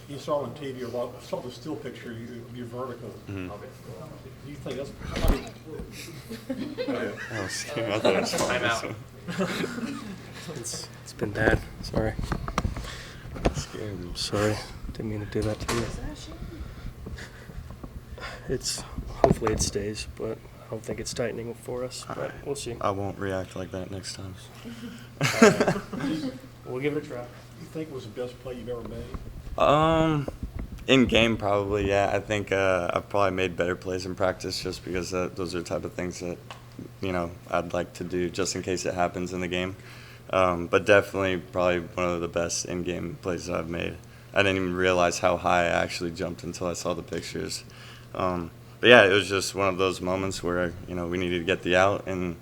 You saw on TV a lot. I saw the still picture. You're vertical. Mm-hmm. Do you think that's? I thought it was Time out. It's been bad. Sorry. scared me. Sorry. Didn't mean to do that to you. It's hopefully it stays, but I don't think it's tightening for us. But we'll see. I won't react like that next time. We'll give it a try. You think it was the best play you've ever made? In game, probably, yeah. I think I've probably made better plays in practice just because those are the type of things that, I'd like to do just in case it happens in the game. But definitely probably one of the best in-game plays that I've made. I didn't even realize how high I actually jumped until I saw the pictures. But yeah, it was just one of those moments where, we needed to get the out, and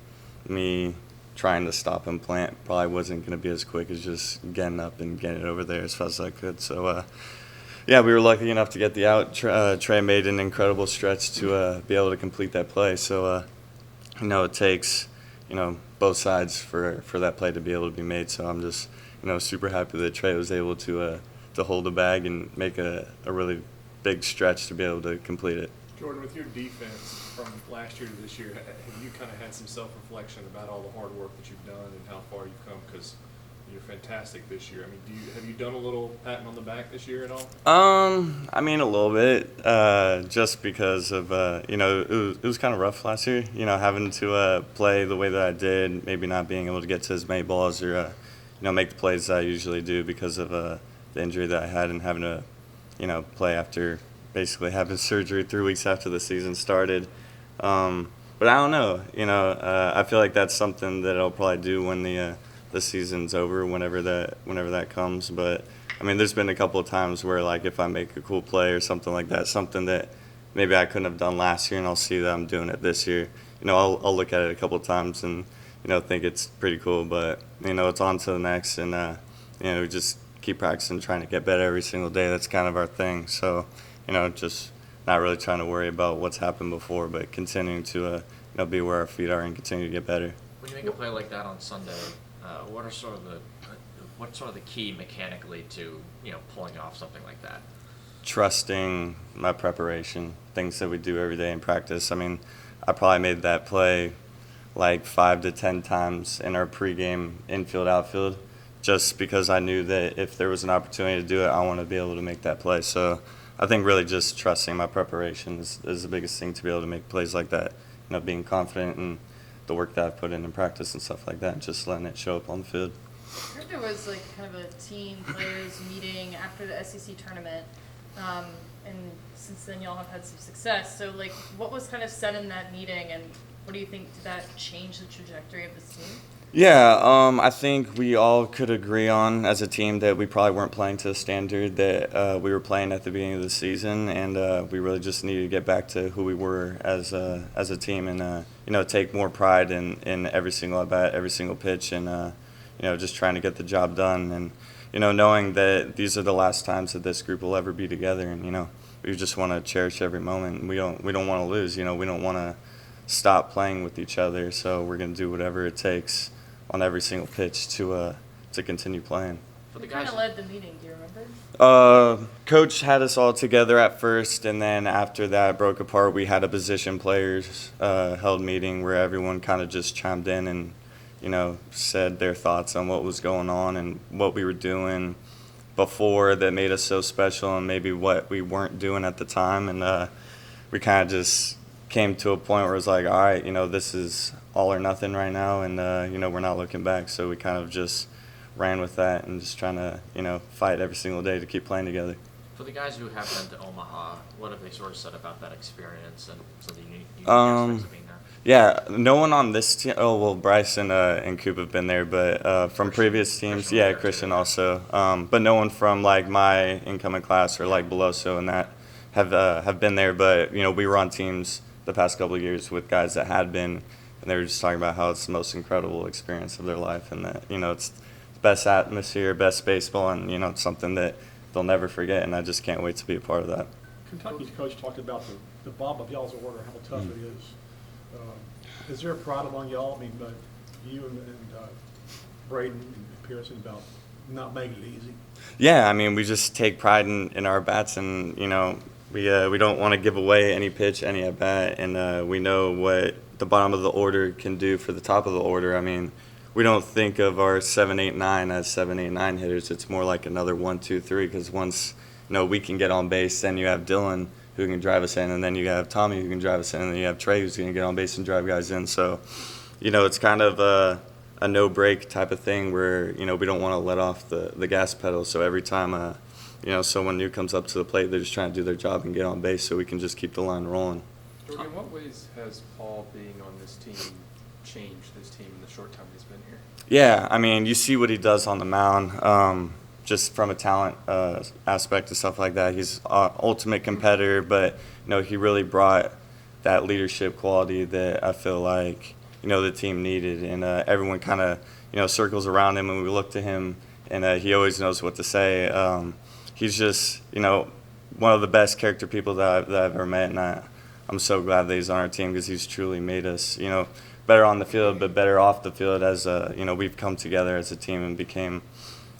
me trying to stop and plant probably wasn't going to be as quick as just getting up and getting it over there as fast as I could. So, yeah, we were lucky enough to get the out. Trey made an incredible stretch to be able to complete that play. So, it takes, both sides for that play to be able to be made. So I'm just, super happy that Trey was able to hold the bag and make a really big stretch to be able to complete it. Jordan, with your defense from last year to this year, have you kind of had some self-reflection about all the hard work that you've done and how far you've come? Because you're fantastic this year. I mean, have you done a little patting on the back this year at all? I mean, a little bit, just because of, it was kind of rough last year, having to play the way that I did, maybe not being able to get to as many balls or, make the plays that I usually do because of the injury that I had and having to, play after basically having surgery 3 weeks after the season started. But I don't know, I feel like that's something that I'll probably do when the season's over, whenever that comes. But I mean, there's been a couple of times where, like, if I make a cool play or something like that, something that maybe I couldn't have done last year, and I'll see that I'm doing it this year. I'll look at it a couple of times and think it's pretty cool. But it's on to the next, and we just keep practicing, trying to get better every single day. That's kind of our thing. So just not really trying to worry about what's happened before, but continuing to be where our feet are and continue to get better. When you make a play like that on Sunday, what's sort of the key mechanically to pulling off something like that? Trusting my preparation, things that we do every day in practice. I mean, I probably made that play like 5 to 10 times in our pregame infield outfield, just because I knew that if there was an opportunity to do it, I want to be able to make that play. So I think really just trusting my preparation is the biggest thing to be able to make plays like that. Being confident in the work that I've put in practice and stuff like that, and just letting it show up on the field. I heard there was like kind of a team players meeting after the SEC tournament, and since then y'all have had some success. So like, what was kind of said in that meeting, and what do you think, did that change the trajectory of this team? Yeah, I think we all could agree on as a team that we probably weren't playing to the standard that we were playing at the beginning of the season, and we really just needed to get back to who we were as a team, and take more pride in every single at bat, every single pitch, and just trying to get the job done, and knowing that these are the last times that this group will ever be together, and we just want to cherish every moment. We don't want to lose. We don't want to stop playing with each other, so we're going to do whatever it takes on every single pitch to continue playing. Who kind of led the meeting, do you remember? Coach had us all together at first, and then after that broke apart, we had a position players held meeting where everyone kind of just chimed in and said their thoughts on what was going on and what we were doing before that made us so special, and maybe what we weren't doing at the time. And we kind of just came to a point where it was like, all right, this is all or nothing right now, and we're not looking back. So we kind of just ran with that and just trying to fight every single day to keep playing together. For the guys who have been to Omaha, what have they sort of said about that experience and some of the unique aspects of being there? Yeah, no one on this team. Oh well, Bryson and Coop have been there, but from previous teams, yeah, Christian also. But no one from like my incoming class or like Beloso and that have been there. But we were on teams the past couple of years with guys that had been, and they were just talking about how it's the most incredible experience of their life, and that it's the best atmosphere, best baseball, and it's something that they'll never forget. And I just can't wait to be a part of that. Kentucky's coach talked about the bottom of y'all's order, how tough it is. Is there a pride among y'all? I mean, you and Braden and Pearson about not making it easy? Yeah, I mean, we just take pride in our bats, and we don't want to give away any pitch, any at bat, and we know what the bottom of the order can do for the top of the order. I mean, we don't think of our 7, 8, 9 as 7, 8, 9 hitters. It's more like another 1, 2, 3, because once we can get on base, then you have Dylan who can drive us in, and then you have Tommy who can drive us in, and then you have Trey who's going to get on base and drive guys in. So, it's kind of a no-break type of thing where, we don't want to let off the gas pedal. So every time, someone new comes up to the plate, they're just trying to do their job and get on base so we can just keep the line rolling. Jordan, in what ways has Paul being on this team changed this team in the short time he's been here? Yeah, I mean, you see what he does on the mound, just from a talent aspect and stuff like that. He's an ultimate competitor, but, he really brought that leadership quality that I feel like, the team needed. And everyone kind of, circles around him, and we look to him, and he always knows what to say. He's just, one of the best character people that I've ever met, and I'm so glad that he's on our team because he's truly made us, better on the field, but better off the field as, we've come together as a team and became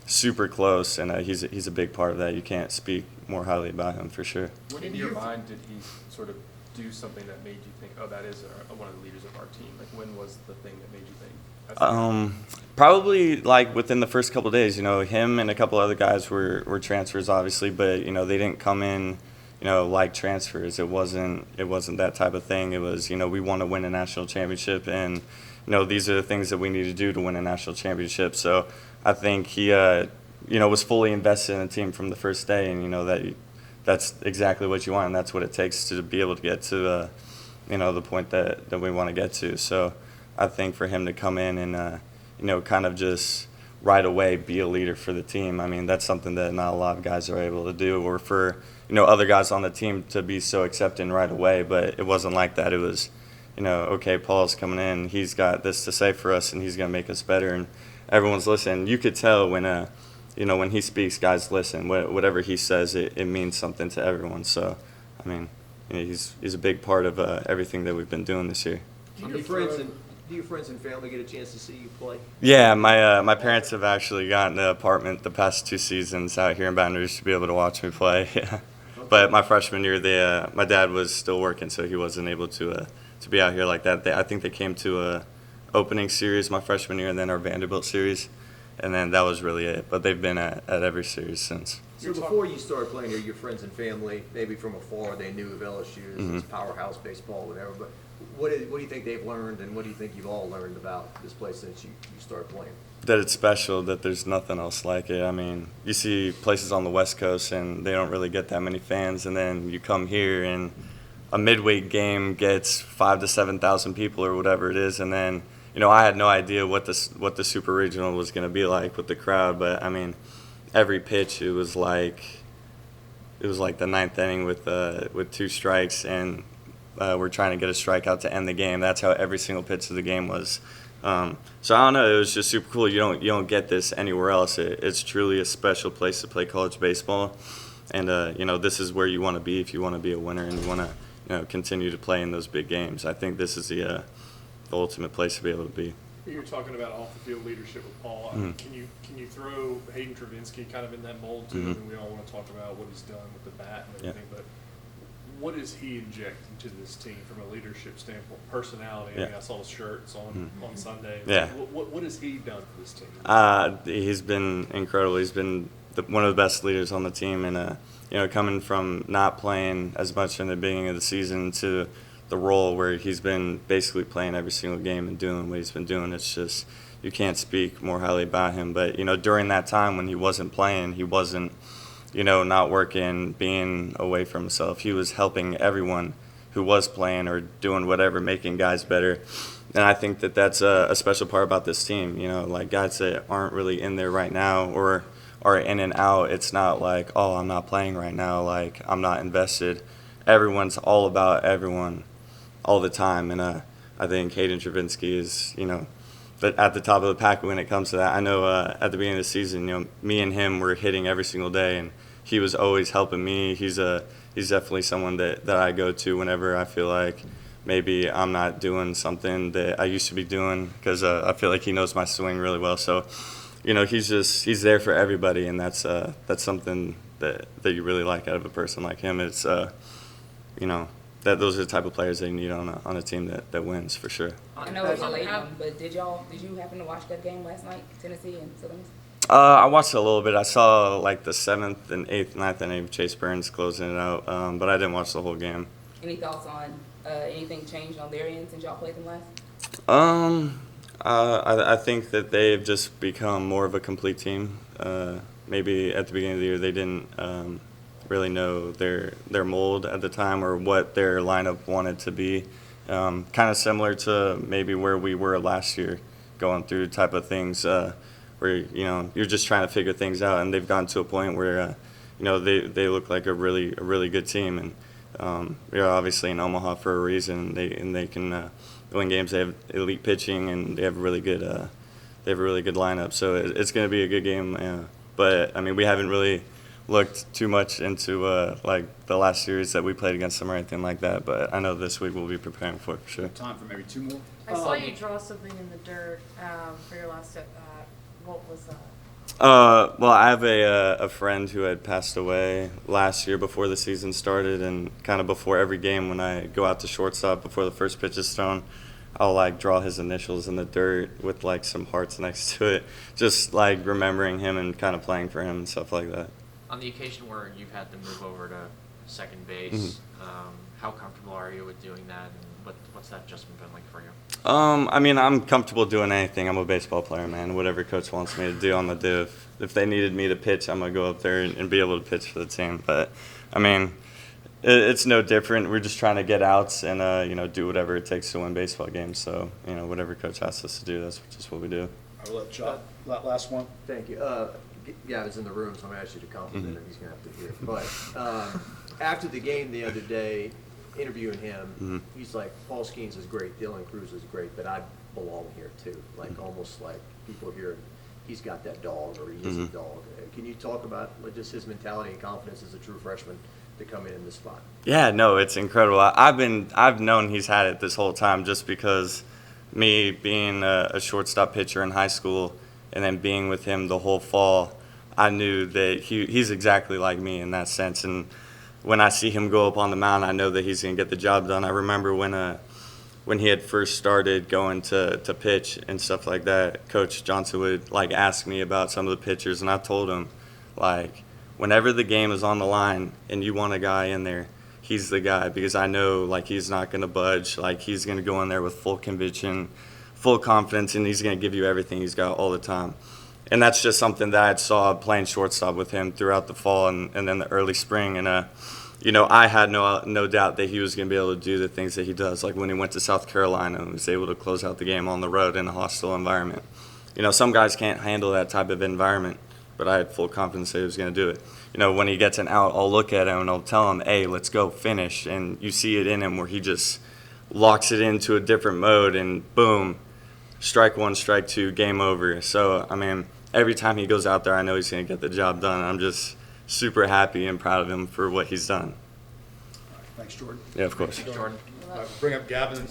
super close, and he's a big part of that. You can't speak more highly about him for sure. When in your mind did he sort of do something that made you think, oh, that is one of the leaders of our team? Like, when was the thing that made you think? Probably like within the first couple of days. Him and a couple other guys were transfers, obviously, but they didn't come in, like transfers. It wasn't that type of thing. It was, we want to win a national championship, and these are the things that we need to do to win a national championship. So I think he, was fully invested in the team from the first day, and that's exactly what you want, and that's what it takes to be able to get to the point that we want to get to. So I think for him to come in and kind of just right away be a leader for the team, I mean, that's something that not a lot of guys are able to do, or for other guys on the team to be so accepting right away. But it wasn't like that. It was, okay, Paul's coming in, he's got this to say for us, and he's going to make us better, and everyone's listening. You could tell when when he speaks, guys listen. Whatever he says, it means something to everyone. So, I mean, he's a big part of everything that we've been doing this year. Do your friends and family get a chance to see you play? Yeah, my parents have actually gotten an apartment the past 2 seasons out here in Baton Rouge to be able to watch me play. Yeah. But my freshman year, my dad was still working, so he wasn't able to be out here like that. I think they came to a opening series my freshman year, and then our Vanderbilt series, and then that was really it. But they've been at every series since. So before you started playing here, your friends and family, maybe from afar, they knew of LSU as this powerhouse baseball, whatever. But what do you think they've learned, and what do you think you've all learned about this place since you started playing? That it's special, that there's nothing else like it. I mean, you see places on the West Coast, and they don't really get that many fans, and then you come here, and a midweek game gets 5,000 to 7,000 people or whatever it is, and then I had no idea what the Super Regional was going to be like with the crowd, but I mean, every pitch it was like the ninth inning with 2 strikes, and we're trying to get a strikeout to end the game. That's how every single pitch of the game was. So I don't know. It was just super cool. You don't get this anywhere else. It's truly a special place to play college baseball, and this is where you want to be if you want to be a winner and you want to continue to play in those big games. I think this is the ultimate place to be able to be. You're talking about off the field leadership with Paul. I mean, can you throw Hayden Travinsky kind of in that mold too? And we all want to talk about what he's done with the bat and everything, but what does he inject into this team from a leadership standpoint, personality? I mean, I saw his shirts on Sunday. Yeah. What has he done for this team? He's been incredible. He's been one of the best leaders on the team, and coming from not playing as much in the beginning of the season to the role where he's been basically playing every single game and doing what he's been doing, it's just, you can't speak more highly about him. But during that time when he wasn't playing, he wasn't not working, being away from himself. He was helping everyone who was playing or doing whatever, making guys better. And I think that that's a special part about this team. Like guys that aren't really in there right now or are in and out, it's not like, oh, I'm not playing right now, like I'm not invested. Everyone's all about everyone all the time. And I think Hayden Travinsky is, at the top of the pack when it comes to that. I know at the beginning of the season, me and him were hitting every single day, and he was always helping me. He's definitely someone that I go to whenever I feel like maybe I'm not doing something that I used to be doing, because I feel like he knows my swing really well. So, you know, he's there for everybody, and that's something that you really like out of a person like him. It's you know, that those are the type of players they need on a team that wins for sure. I know it's a late one, but did you happen to watch that game last night, Tennessee and Southern Miss? I watched it a little bit. I saw like the 7th and 8th, 9th inning of Chase Burns closing it out, but I didn't watch the whole game. Any thoughts on anything changed on their end since y'all played them last? I think that they've just become more of a complete team. Maybe at the beginning of the year they didn't really know their mold at the time or what their lineup wanted to be. Kind of similar to maybe where we were last year, going through type of things where, you know, you're just trying to figure things out, and they've gotten to a point where you know, they look like a really good team, and they're obviously in Omaha for a reason. And they can win games. They have elite pitching, and they have a really good lineup. So it's going to be a good game. But I mean, we haven't really looked too much into like the last series that we played against them or anything like that. But I know this week we'll be preparing for it for sure. Time for maybe 2 more. I saw you draw something in the dirt for your last step. What was that? Well, I have a friend who had passed away last year before the season started, and kind of before every game when I go out to shortstop before the first pitch is thrown, I'll like draw his initials in the dirt with like some hearts next to it, just like remembering him and kind of playing for him and stuff like that. On the occasion where you've had to move over to second base, how comfortable are you with doing that, and what's that adjustment been like for you? I mean, I'm comfortable doing anything. I'm a baseball player, man. Whatever coach wants me to do, I'm gonna do. If they needed me to pitch, I'm gonna go up there and be able to pitch for the team. But I mean, it's no different. We're just trying to get outs and you know, do whatever it takes to win baseball games. So you know, whatever coach asks us to do, that's just what we do. I will let Chuck, last one. Thank you. Gavin's in the room, so I'm going to ask you to compliment him. He's going to have to hear it. But after the game the other day, interviewing him, he's like, Paul Skeens is great, Dylan Cruz is great, but I belong here too. Like almost like people here, he's got that dog or he is a dog. Can you talk about just his mentality and confidence as a true freshman to come in this spot? Yeah, no, it's incredible. I've known he's had it this whole time, just because me being a shortstop pitcher in high school and then being with him the whole fall, I knew that he's exactly like me in that sense. And when I see him go up on the mound, I know that he's going to get the job done. I remember when he had first started going to pitch and stuff like that, Coach Johnson would like ask me about some of the pitchers, and I told him, like, whenever the game is on the line and you want a guy in there, he's the guy, because I know like he's not going to budge. Like, he's going to go in there with full conviction, full confidence, and he's going to give you everything he's got all the time. And that's just something that I saw playing shortstop with him throughout the fall and then the early spring. And you know, I had no doubt that he was going to be able to do the things that he does. Like when he went to South Carolina and was able to close out the game on the road in a hostile environment. You know, some guys can't handle that type of environment, but I had full confidence that he was going to do it. You know, when he gets an out, I'll look at him and I'll tell him, hey, let's go, finish. And you see it in him where he just locks it into a different mode, and boom, strike one, strike two, game over. So, I mean, every time he goes out there, I know he's going to get the job done. I'm just super happy and proud of him for what he's done. Thanks, Jordan. Yeah, of course. Jordan. Bring up Gavin.